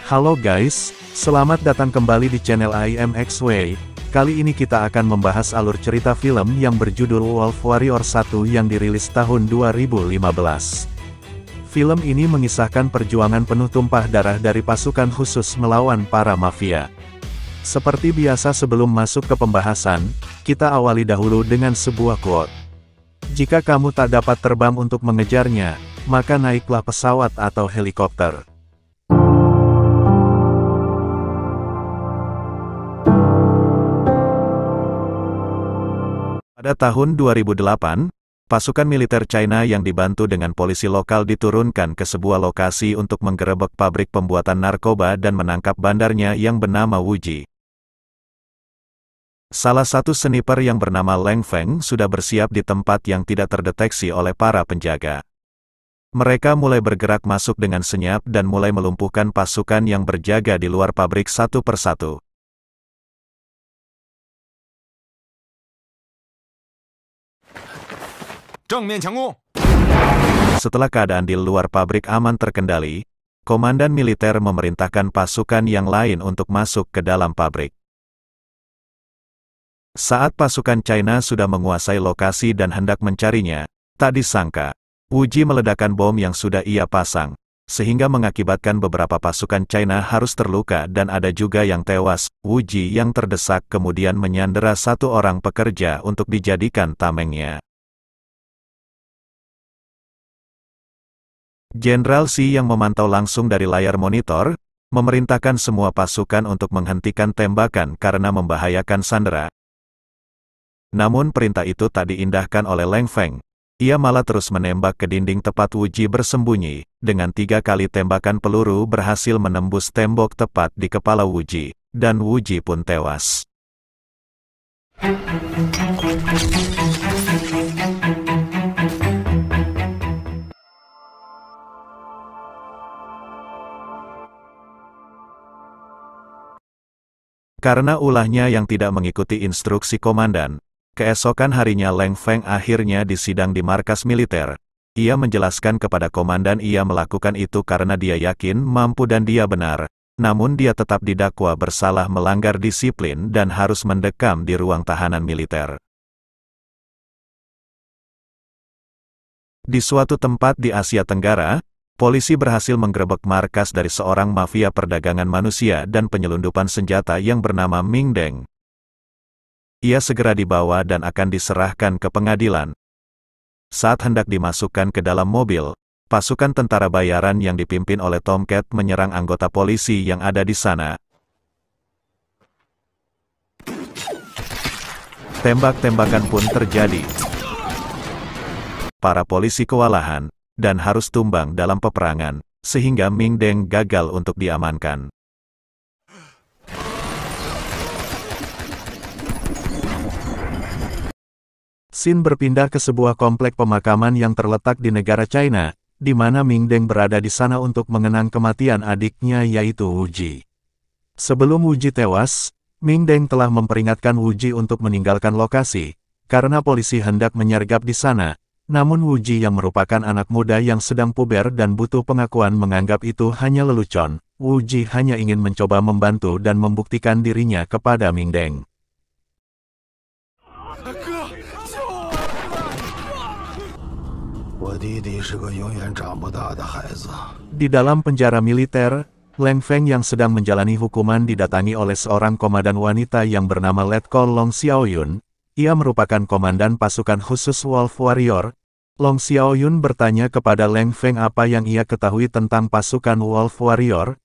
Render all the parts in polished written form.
Halo guys, selamat datang kembali di channel IMXW. Kali ini kita akan membahas alur cerita film yang berjudul Wolf Warrior 1 yang dirilis tahun 2015. Film ini mengisahkan perjuangan penuh tumpah darah dari pasukan khusus melawan para mafia. Seperti biasa sebelum masuk ke pembahasan, kita awali dahulu dengan sebuah quote. Jika kamu tak dapat terbang untuk mengejarnya, maka naiklah pesawat atau helikopter. Pada tahun 2008, pasukan militer China yang dibantu dengan polisi lokal diturunkan ke sebuah lokasi untuk menggerebek pabrik pembuatan narkoba dan menangkap bandarnya yang bernama Wu Ji. Salah satu sniper yang bernama Leng Feng sudah bersiap di tempat yang tidak terdeteksi oleh para penjaga. Mereka mulai bergerak masuk dengan senyap dan mulai melumpuhkan pasukan yang berjaga di luar pabrik satu persatu. Setelah keadaan di luar pabrik aman terkendali, komandan militer memerintahkan pasukan yang lain untuk masuk ke dalam pabrik. Saat pasukan China sudah menguasai lokasi dan hendak mencarinya, tak disangka, Wu Ji meledakkan bom yang sudah ia pasang, sehingga mengakibatkan beberapa pasukan China harus terluka dan ada juga yang tewas. Wu Ji yang terdesak kemudian menyandera satu orang pekerja untuk dijadikan tamengnya. Jenderal Xi yang memantau langsung dari layar monitor, memerintahkan semua pasukan untuk menghentikan tembakan karena membahayakan sandera. Namun perintah itu tak diindahkan oleh Leng Feng. Ia malah terus menembak ke dinding tempat Wu Ji bersembunyi, dengan 3 kali tembakan peluru berhasil menembus tembok tepat di kepala Wu Ji, dan Wu Ji pun tewas. Karena ulahnya yang tidak mengikuti instruksi komandan, keesokan harinya Leng Feng akhirnya disidang di markas militer. Ia menjelaskan kepada komandan ia melakukan itu karena dia yakin mampu dan dia benar, namun dia tetap didakwa bersalah melanggar disiplin dan harus mendekam di ruang tahanan militer. Di suatu tempat di Asia Tenggara, polisi berhasil menggerebek markas dari seorang mafia perdagangan manusia dan penyelundupan senjata yang bernama Ming Deng. Ia segera dibawa dan akan diserahkan ke pengadilan. Saat hendak dimasukkan ke dalam mobil, pasukan tentara bayaran yang dipimpin oleh Tomcat menyerang anggota polisi yang ada di sana. Tembak-tembakan pun terjadi. Para polisi kewalahan dan harus tumbang dalam peperangan, sehingga Ming Deng gagal untuk diamankan. Scene berpindah ke sebuah komplek pemakaman yang terletak di negara China, di mana Ming Deng berada di sana untuk mengenang kematian adiknya yaitu Wu Ji. Sebelum Wu Ji tewas, Ming Deng telah memperingatkan Wu Ji untuk meninggalkan lokasi, karena polisi hendak menyergap di sana. Namun Wu Ji yang merupakan anak muda yang sedang puber dan butuh pengakuan menganggap itu hanya lelucon. Wu Ji hanya ingin mencoba membantu dan membuktikan dirinya kepada Ming Deng. Di dalam penjara militer, Leng Feng yang sedang menjalani hukuman didatangi oleh seorang komandan wanita yang bernama Letkol Long Xiaoyun. Ia merupakan komandan pasukan khusus Wolf Warrior. Long Xiaoyun bertanya kepada Leng Feng apa yang ia ketahui tentang pasukan Wolf Warrior.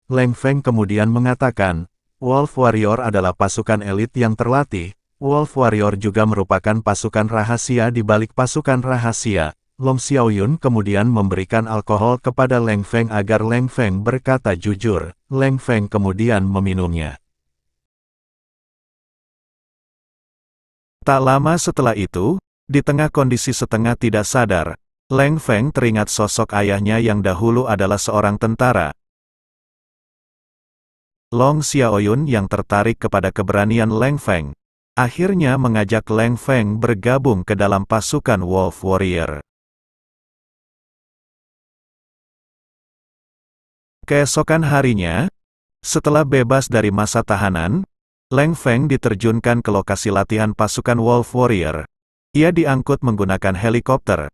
Leng Feng kemudian mengatakan, Wolf Warrior adalah pasukan elit yang terlatih. Wolf Warrior juga merupakan pasukan rahasia di balik pasukan rahasia. Long Xiaoyun kemudian memberikan alkohol kepada Leng Feng agar Leng Feng berkata jujur. Leng Feng kemudian meminumnya. Tak lama setelah itu, di tengah kondisi setengah tidak sadar, Leng Feng teringat sosok ayahnya yang dahulu adalah seorang tentara. Long Xiaoyun yang tertarik kepada keberanian Leng Feng, akhirnya mengajak Leng Feng bergabung ke dalam pasukan Wolf Warrior. Keesokan harinya, setelah bebas dari masa tahanan, Lang Feng diterjunkan ke lokasi latihan pasukan Wolf Warrior. Ia diangkut menggunakan helikopter.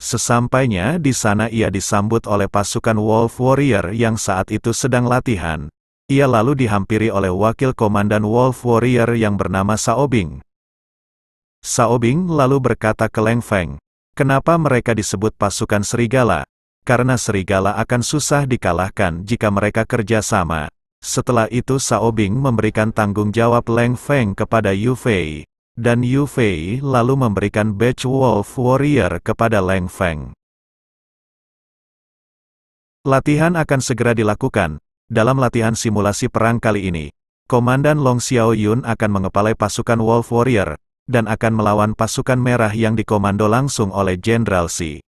Sesampainya di sana ia disambut oleh pasukan Wolf Warrior yang saat itu sedang latihan. Ia lalu dihampiri oleh wakil komandan Wolf Warrior yang bernama Sao Bing. Sao Bing lalu berkata ke Lang Feng, "Kenapa mereka disebut pasukan serigala? Karena serigala akan susah dikalahkan jika mereka kerja sama." Setelah itu Sao Bing memberikan tanggung jawab Lang Feng kepada Yu Fei, dan Yu Fei lalu memberikan badge Wolf Warrior kepada Lang Feng. Latihan akan segera dilakukan. Dalam latihan simulasi perang kali ini, Komandan Long Xiaoyun akan mengepalai pasukan Wolf Warrior, dan akan melawan pasukan merah yang dikomando langsung oleh Jenderal Xi.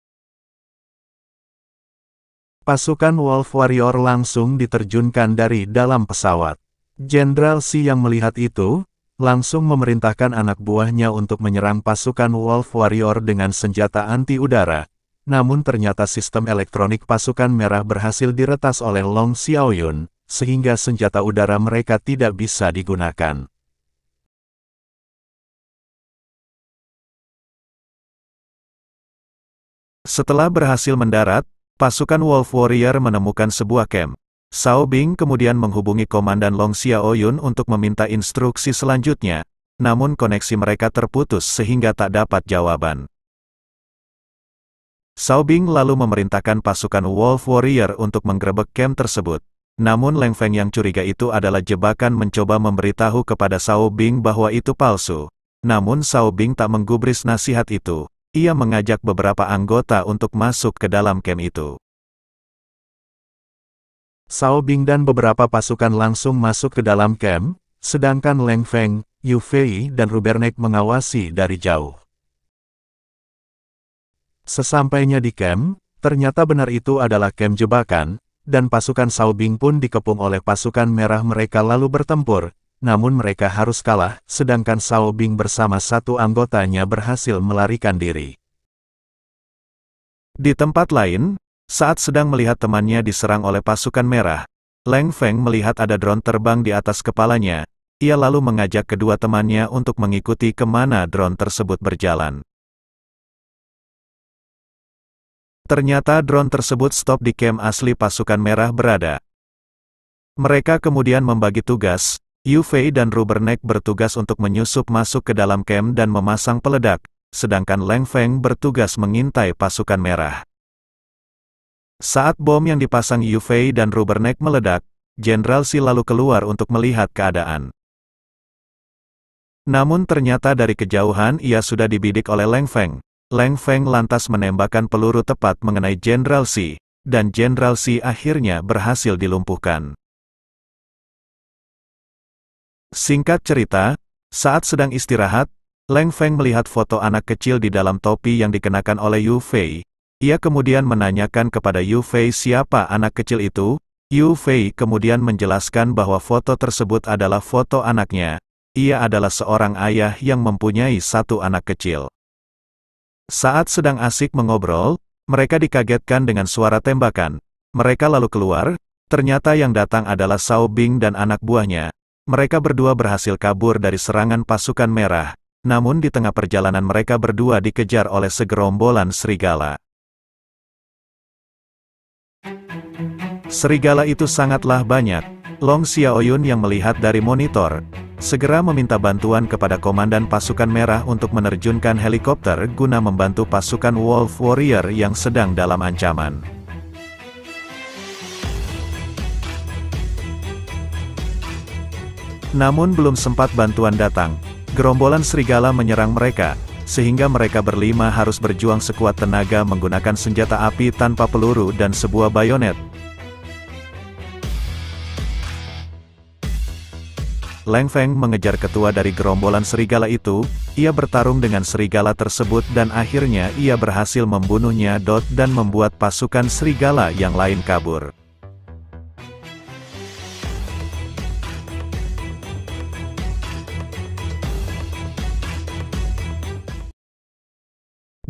Pasukan Wolf Warrior langsung diterjunkan dari dalam pesawat. Jenderal Xi yang melihat itu, langsung memerintahkan anak buahnya untuk menyerang pasukan Wolf Warrior dengan senjata anti-udara. Namun ternyata sistem elektronik pasukan merah berhasil diretas oleh Long Xiaoyun, sehingga senjata udara mereka tidak bisa digunakan. Setelah berhasil mendarat, pasukan Wolf Warrior menemukan sebuah camp. Sao Bing kemudian menghubungi Komandan Long Xiaoyun untuk meminta instruksi selanjutnya, namun koneksi mereka terputus sehingga tak dapat jawaban. Sao Bing lalu memerintahkan pasukan Wolf Warrior untuk menggerebek camp tersebut. Namun Lang Feng yang curiga itu adalah jebakan mencoba memberitahu kepada Sao Bing bahwa itu palsu. Namun Sao Bing tak menggubris nasihat itu. Ia mengajak beberapa anggota untuk masuk ke dalam camp itu. Sao Bing dan beberapa pasukan langsung masuk ke dalam camp, sedangkan Lang Feng, Yu Fei dan Rubernek mengawasi dari jauh. Sesampainya di camp, ternyata benar itu adalah camp jebakan, dan pasukan Sao Bing pun dikepung oleh pasukan merah. Mereka lalu bertempur, namun mereka harus kalah, sedangkan Sao Bing bersama satu anggotanya berhasil melarikan diri. Di tempat lain, saat sedang melihat temannya diserang oleh pasukan merah, Lang Feng melihat ada drone terbang di atas kepalanya. Ia lalu mengajak kedua temannya untuk mengikuti kemana drone tersebut berjalan. Ternyata drone tersebut stop di camp asli pasukan merah berada. Mereka kemudian membagi tugas. Yu Fei dan Rubernek bertugas untuk menyusup masuk ke dalam camp dan memasang peledak, sedangkan Lang Feng bertugas mengintai pasukan merah. Saat bom yang dipasang Yu Fei dan Rubernek meledak, Jenderal Xi lalu keluar untuk melihat keadaan. Namun ternyata dari kejauhan ia sudah dibidik oleh Lang Feng. Lang Feng lantas menembakkan peluru tepat mengenai Jenderal Xi, dan Jenderal Xi akhirnya berhasil dilumpuhkan. Singkat cerita, saat sedang istirahat, Lang Feng melihat foto anak kecil di dalam topi yang dikenakan oleh Yu Fei. Ia kemudian menanyakan kepada Yu Fei siapa anak kecil itu. Yu Fei kemudian menjelaskan bahwa foto tersebut adalah foto anaknya. Ia adalah seorang ayah yang mempunyai satu anak kecil. Saat sedang asik mengobrol, mereka dikagetkan dengan suara tembakan. Mereka lalu keluar, ternyata yang datang adalah Sao Bing dan anak buahnya. Mereka berdua berhasil kabur dari serangan pasukan merah, namun di tengah perjalanan mereka berdua dikejar oleh segerombolan serigala. Serigala itu sangatlah banyak. Long Xiaoyun yang melihat dari monitor, segera meminta bantuan kepada komandan pasukan merah untuk menerjunkan helikopter guna membantu pasukan Wolf Warrior yang sedang dalam ancaman. Namun belum sempat bantuan datang, gerombolan serigala menyerang mereka, sehingga mereka berlima harus berjuang sekuat tenaga menggunakan senjata api tanpa peluru dan sebuah bayonet. Lang Feng mengejar ketua dari gerombolan serigala itu. Ia bertarung dengan serigala tersebut dan akhirnya ia berhasil membunuhnya dan membuat pasukan serigala yang lain kabur.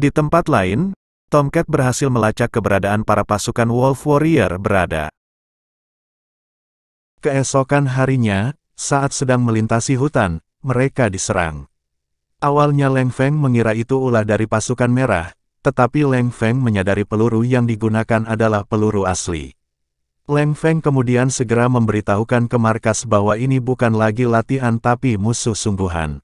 Di tempat lain, Tomcat berhasil melacak keberadaan para pasukan Wolf Warrior berada. Keesokan harinya, saat sedang melintasi hutan, mereka diserang. Awalnya Leng Feng mengira itu ulah dari pasukan merah, tetapi Leng Feng menyadari peluru yang digunakan adalah peluru asli. Leng Feng kemudian segera memberitahukan ke markas bahwa ini bukan lagi latihan tapi musuh sungguhan.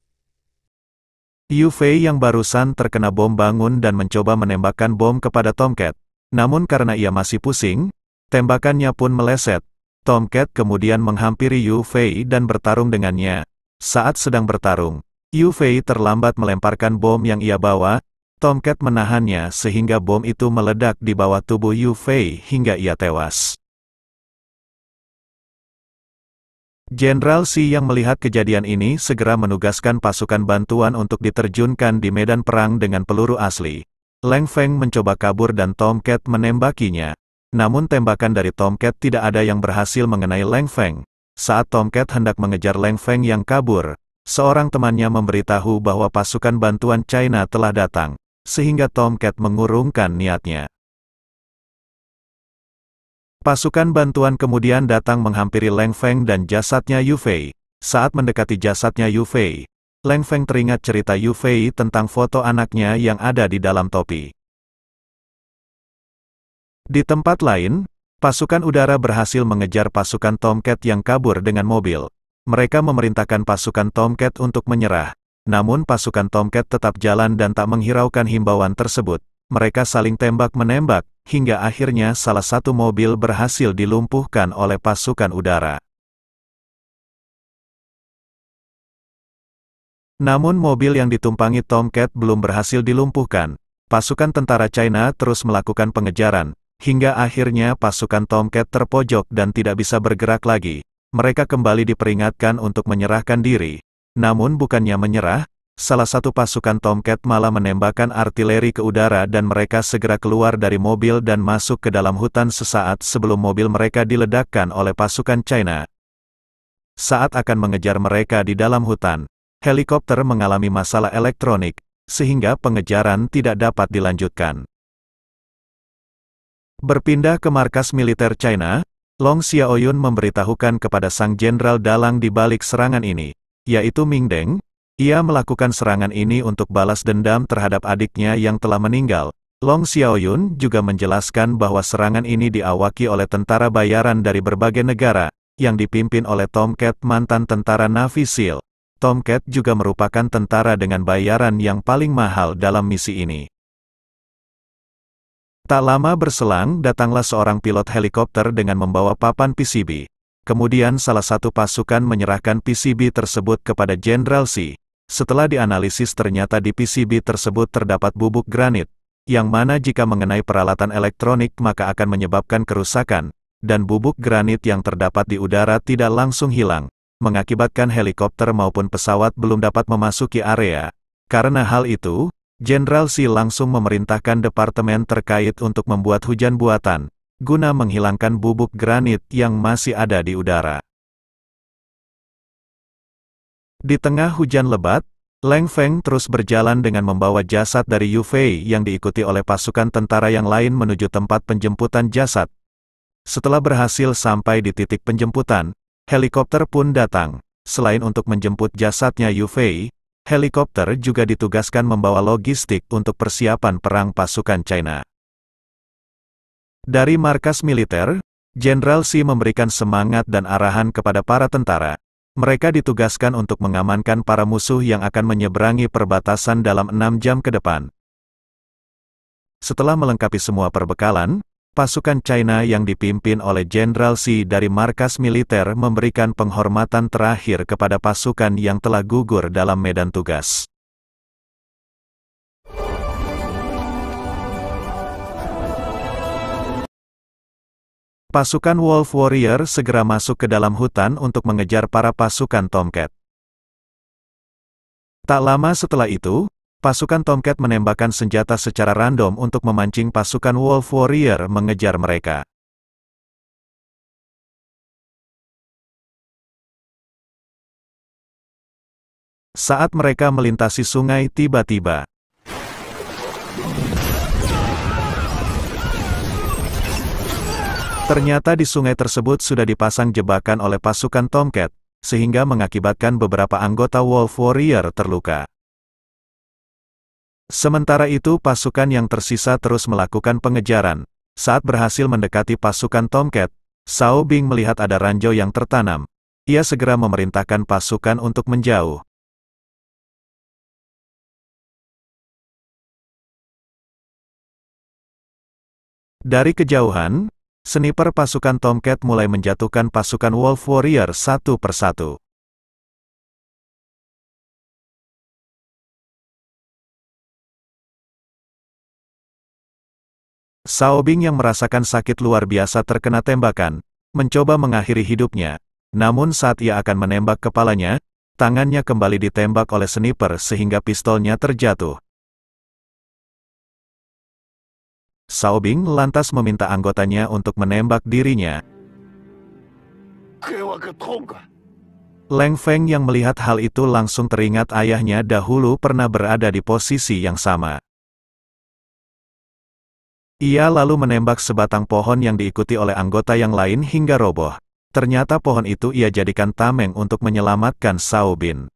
Yu Fei yang barusan terkena bom bangun dan mencoba menembakkan bom kepada Tomcat. Namun karena ia masih pusing, tembakannya pun meleset. Tomcat kemudian menghampiri Yu Fei dan bertarung dengannya. Saat sedang bertarung, Yu Fei terlambat melemparkan bom yang ia bawa. Tomcat menahannya sehingga bom itu meledak di bawah tubuh Yu Fei hingga ia tewas. Jenderal Xi yang melihat kejadian ini segera menugaskan pasukan bantuan untuk diterjunkan di medan perang dengan peluru asli. Leng Feng mencoba kabur dan Tomcat menembakinya. Namun tembakan dari Tomcat tidak ada yang berhasil mengenai Leng Feng. Saat Tomcat hendak mengejar Leng Feng yang kabur, seorang temannya memberitahu bahwa pasukan bantuan China telah datang, sehingga Tomcat mengurungkan niatnya. Pasukan bantuan kemudian datang menghampiri Leng Feng dan jasadnya Yu Fei. Saat mendekati jasadnya Yu Fei, Leng Feng teringat cerita Yu Fei tentang foto anaknya yang ada di dalam topi. Di tempat lain, pasukan udara berhasil mengejar pasukan Tomcat yang kabur dengan mobil. Mereka memerintahkan pasukan Tomcat untuk menyerah. Namun pasukan Tomcat tetap jalan dan tak menghiraukan himbauan tersebut. Mereka saling tembak-menembak, hingga akhirnya salah satu mobil berhasil dilumpuhkan oleh pasukan udara. Namun mobil yang ditumpangi Tomcat belum berhasil dilumpuhkan. Pasukan tentara China terus melakukan pengejaran, hingga akhirnya pasukan Tomcat terpojok dan tidak bisa bergerak lagi. Mereka kembali diperingatkan untuk menyerahkan diri. Namun bukannya menyerah, salah satu pasukan Tomcat malah menembakkan artileri ke udara dan mereka segera keluar dari mobil dan masuk ke dalam hutan sesaat sebelum mobil mereka diledakkan oleh pasukan China. Saat akan mengejar mereka di dalam hutan, helikopter mengalami masalah elektronik, sehingga pengejaran tidak dapat dilanjutkan. Berpindah ke markas militer China, Long Xiaoyun memberitahukan kepada sang jenderal dalang di balik serangan ini, yaitu Ming Deng. Ia melakukan serangan ini untuk balas dendam terhadap adiknya yang telah meninggal. Long Xiaoyun juga menjelaskan bahwa serangan ini diawaki oleh tentara bayaran dari berbagai negara, yang dipimpin oleh Tomcat, mantan tentara Navy SEAL. Tomcat juga merupakan tentara dengan bayaran yang paling mahal dalam misi ini. Tak lama berselang, datanglah seorang pilot helikopter dengan membawa papan PCB. Kemudian salah satu pasukan menyerahkan PCB tersebut kepada Jenderal Xi. Setelah dianalisis ternyata di PCB tersebut terdapat bubuk granit, yang mana jika mengenai peralatan elektronik maka akan menyebabkan kerusakan, dan bubuk granit yang terdapat di udara tidak langsung hilang, mengakibatkan helikopter maupun pesawat belum dapat memasuki area. Karena hal itu, Jenderal Xi langsung memerintahkan departemen terkait untuk membuat hujan buatan, guna menghilangkan bubuk granit yang masih ada di udara. Di tengah hujan lebat, Leng Feng terus berjalan dengan membawa jasad dari Yu Fei yang diikuti oleh pasukan tentara yang lain menuju tempat penjemputan jasad. Setelah berhasil sampai di titik penjemputan, helikopter pun datang. Selain untuk menjemput jasadnya Yu Fei, helikopter juga ditugaskan membawa logistik untuk persiapan perang pasukan China. Dari markas militer, Jenderal Xi memberikan semangat dan arahan kepada para tentara. Mereka ditugaskan untuk mengamankan para musuh yang akan menyeberangi perbatasan dalam 6 jam ke depan. Setelah melengkapi semua perbekalan, pasukan China yang dipimpin oleh Jenderal Xi dari markas militer memberikan penghormatan terakhir kepada pasukan yang telah gugur dalam medan tugas. Pasukan Wolf Warrior segera masuk ke dalam hutan untuk mengejar para pasukan Tomcat. Tak lama setelah itu, pasukan Tomcat menembakkan senjata secara random untuk memancing pasukan Wolf Warrior mengejar mereka. Saat mereka melintasi sungai tiba-tiba Ternyata di sungai tersebut sudah dipasang jebakan oleh pasukan Tomcat, sehingga mengakibatkan beberapa anggota Wolf Warrior terluka. Sementara itu pasukan yang tersisa terus melakukan pengejaran. Saat berhasil mendekati pasukan Tomcat, Cao Bing melihat ada ranjau yang tertanam. Ia segera memerintahkan pasukan untuk menjauh. Dari kejauhan, sniper pasukan Tomcat mulai menjatuhkan pasukan Wolf Warrior satu persatu. Cao Bing yang merasakan sakit luar biasa terkena tembakan, mencoba mengakhiri hidupnya. Namun saat ia akan menembak kepalanya, tangannya kembali ditembak oleh sniper sehingga pistolnya terjatuh. Cao Bing lantas meminta anggotanya untuk menembak dirinya. Leng Feng yang melihat hal itu langsung teringat ayahnya dahulu pernah berada di posisi yang sama. Ia lalu menembak sebatang pohon yang diikuti oleh anggota yang lain hingga roboh. Ternyata pohon itu ia jadikan tameng untuk menyelamatkan Cao Bing.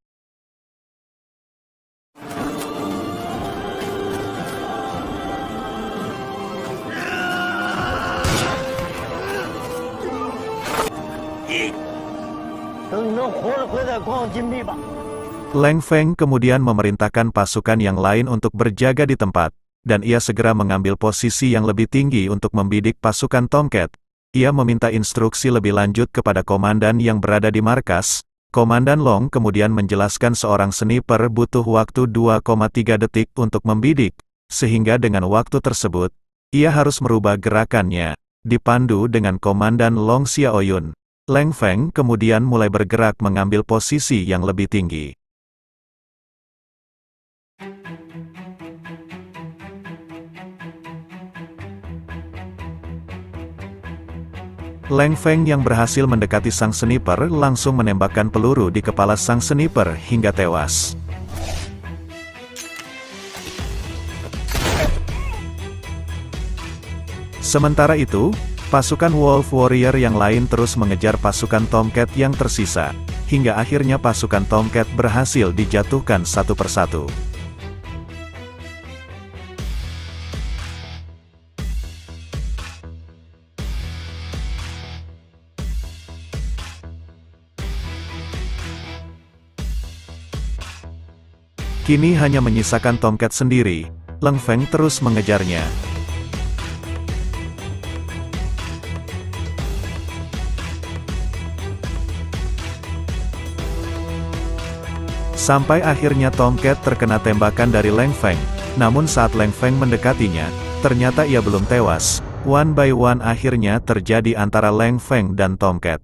Leng Feng kemudian memerintahkan pasukan yang lain untuk berjaga di tempat, dan ia segera mengambil posisi yang lebih tinggi untuk membidik pasukan Tomcat. Ia meminta instruksi lebih lanjut kepada komandan yang berada di markas. Komandan Long kemudian menjelaskan seorang sniper butuh waktu 2,3 detik untuk membidik, sehingga dengan waktu tersebut, ia harus merubah gerakannya. Dipandu dengan Komandan Long Xiaoyun, Leng Feng kemudian mulai bergerak mengambil posisi yang lebih tinggi. Leng Feng yang berhasil mendekati sang sniper langsung menembakkan peluru di kepala sang sniper hingga tewas. Sementara itu, pasukan Wolf Warrior yang lain terus mengejar pasukan Tomcat yang tersisa, hingga akhirnya pasukan Tomcat berhasil dijatuhkan satu persatu. Kini hanya menyisakan Tomcat sendiri. Leng Feng terus mengejarnya. Sampai akhirnya Tomcat terkena tembakan dari Leng Feng. Namun saat Leng Feng mendekatinya, ternyata ia belum tewas. One by one akhirnya terjadi antara Leng Feng dan Tomcat.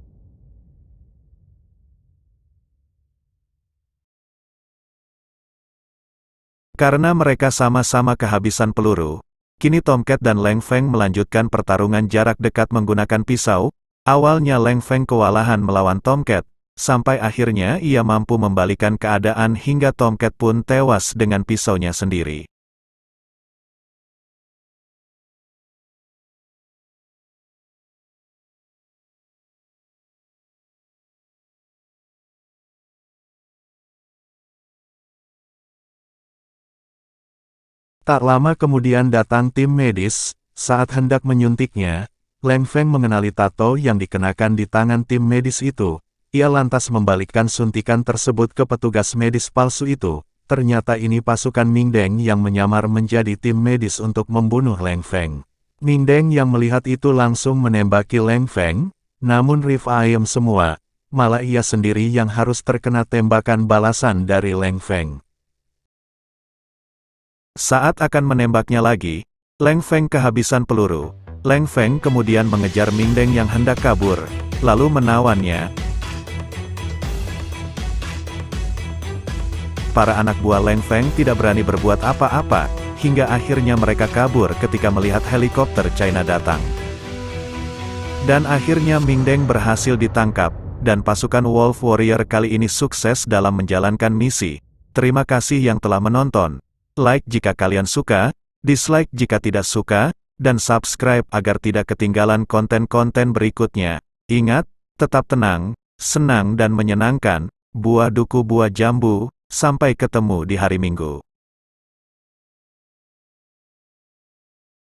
Karena mereka sama-sama kehabisan peluru, kini Tomcat dan Leng Feng melanjutkan pertarungan jarak dekat menggunakan pisau. Awalnya Leng Feng kewalahan melawan Tomcat, sampai akhirnya ia mampu membalikan keadaan hingga Tomcat pun tewas dengan pisaunya sendiri. Tak lama kemudian datang tim medis. Saat hendak menyuntiknya, Leng Feng mengenali tato yang dikenakan di tangan tim medis itu. Ia lantas membalikkan suntikan tersebut ke petugas medis palsu itu. Ternyata ini pasukan Ming Deng yang menyamar menjadi tim medis untuk membunuh Leng Feng. Ming Deng yang melihat itu langsung menembaki Leng Feng, namun Rif ayam semua, malah ia sendiri yang harus terkena tembakan balasan dari Leng Feng. Saat akan menembaknya lagi, Leng Feng kehabisan peluru. Leng Feng kemudian mengejar Ming Deng yang hendak kabur, lalu menawannya. Para anak buah Leng Feng tidak berani berbuat apa-apa, hingga akhirnya mereka kabur ketika melihat helikopter China datang. Dan akhirnya Ming Deng berhasil ditangkap, dan pasukan Wolf Warrior kali ini sukses dalam menjalankan misi. Terima kasih yang telah menonton. Like jika kalian suka, dislike jika tidak suka, dan subscribe agar tidak ketinggalan konten-konten berikutnya. Ingat, tetap tenang, senang dan menyenangkan. Buah duku buah jambu, sampai ketemu di hari Minggu.